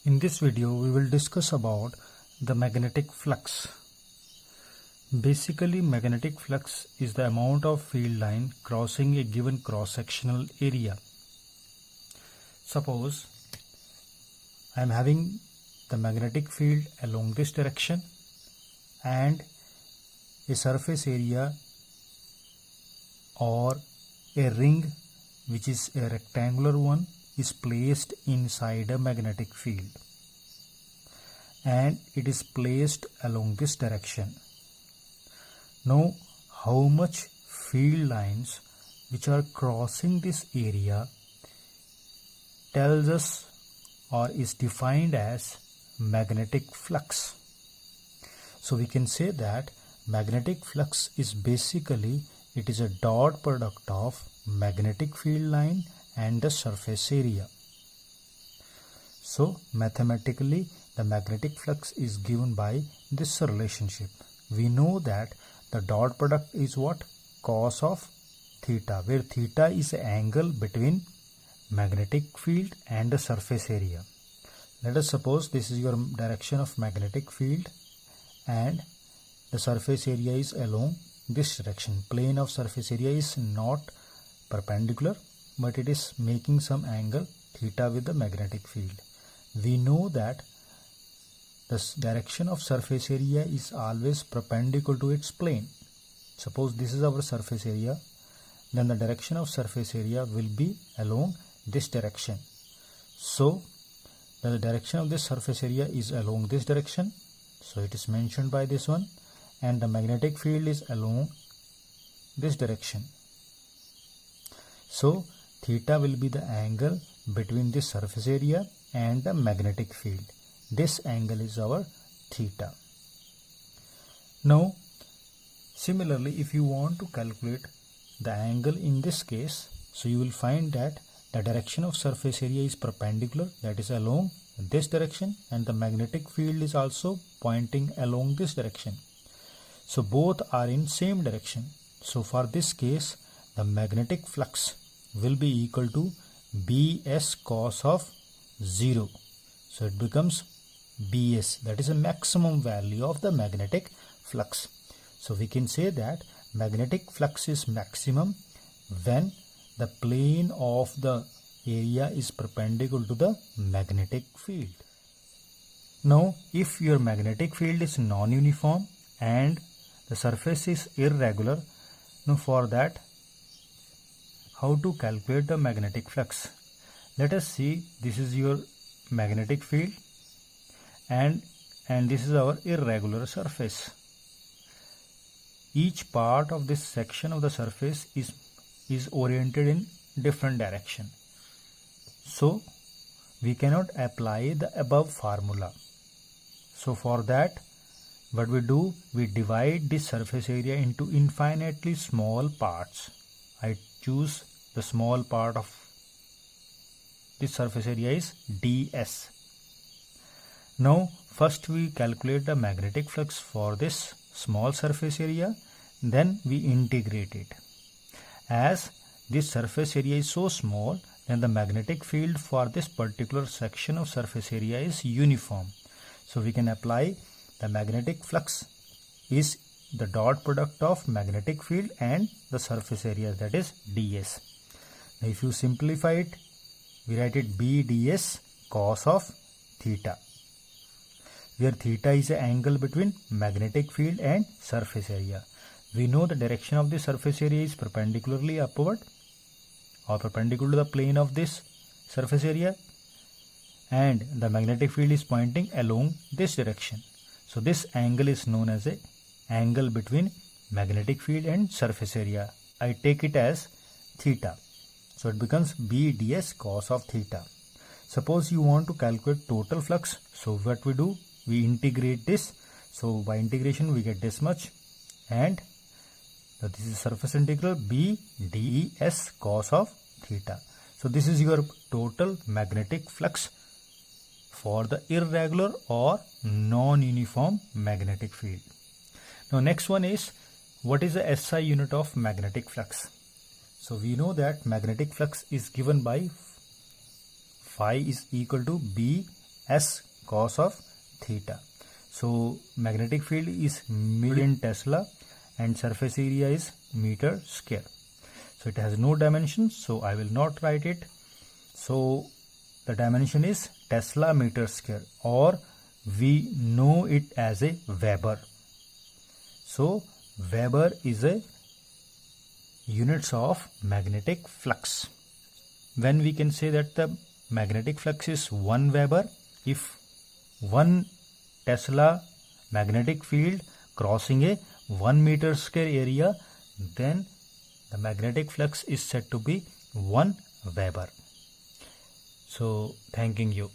In this video, we will discuss about the magnetic flux. Basically, magnetic flux is the amount of field line crossing a given cross-sectional area. Suppose I am having the magnetic field along this direction and a surface area or a ring, which is a rectangular one, is placed inside a magnetic field and it is placed along this direction. Now, how much field lines which are crossing this area tells us or is defined as magnetic flux. So we can say that magnetic flux is basically it is a dot product of magnetic field line and the surface area. So mathematically the magnetic flux is given by this relationship. We know that the dot product is what? Cos of theta, where theta is the angle between magnetic field and the surface area. Let us suppose this is your direction of magnetic field and the surface area is along this direction. Plane of surface area is not perpendicular, but it is making some angle theta with the magnetic field. We know that the direction of surface area is always perpendicular to its plane. Suppose this is our surface area, then the direction of surface area will be along this direction. So the direction of this surface area is along this direction, so it is mentioned by this one, and the magnetic field is along this direction. So theta will be the angle between this surface area and the magnetic field. This angle is our theta. Now similarly, if you want to calculate the angle in this case, so you will find that the direction of surface area is perpendicular, that is along this direction, and the magnetic field is also pointing along this direction. So both are in same direction. So for this case, the magnetic flux will be equal to Bs cos of 0. So it becomes Bs, that is a maximum value of the magnetic flux. So we can say that magnetic flux is maximum when the plane of the area is perpendicular to the magnetic field. Now if your magnetic field is non-uniform and the surface is irregular, now for that, how to calculate the magnetic flux? Let us see, this is your magnetic field and this is our irregular surface. Each part of this section of the surface is oriented in different direction. So we cannot apply the above formula. So for that, what we do, we divide this surface area into infinitely small parts. I choose the small part of this surface area is ds. Now first we calculate the magnetic flux for this small surface area, then we integrate it. As this surface area is so small, then the magnetic field for this particular section of surface area is uniform. So we can apply the magnetic flux is the dot product of magnetic field and the surface area, that is ds. Now if you simplify it, we write it B ds cos of theta, where theta is the angle between magnetic field and surface area. We know the direction of the surface area is perpendicularly upward or perpendicular to the plane of this surface area, and the magnetic field is pointing along this direction. So this angle is known as a angle between magnetic field and surface area. I take it as theta. So it becomes B ds cos of theta. Suppose you want to calculate total flux. So what we do? We integrate this. So by integration we get this much, and this is surface integral B des cos of theta. So this is your total magnetic flux for the irregular or non-uniform magnetic field. Now next one is, what is the SI unit of magnetic flux? So we know that magnetic flux is given by phi is equal to B S cos of theta. So magnetic field is million Tesla and surface area is meter square. So it has no dimension, so I will not write it. So the dimension is Tesla meter square, or we know it as a Weber. So Weber is a units of magnetic flux. When we can say that the magnetic flux is 1 Weber, if 1 Tesla magnetic field crossing a 1 meter square area, then the magnetic flux is said to be 1 Weber. So thanking you.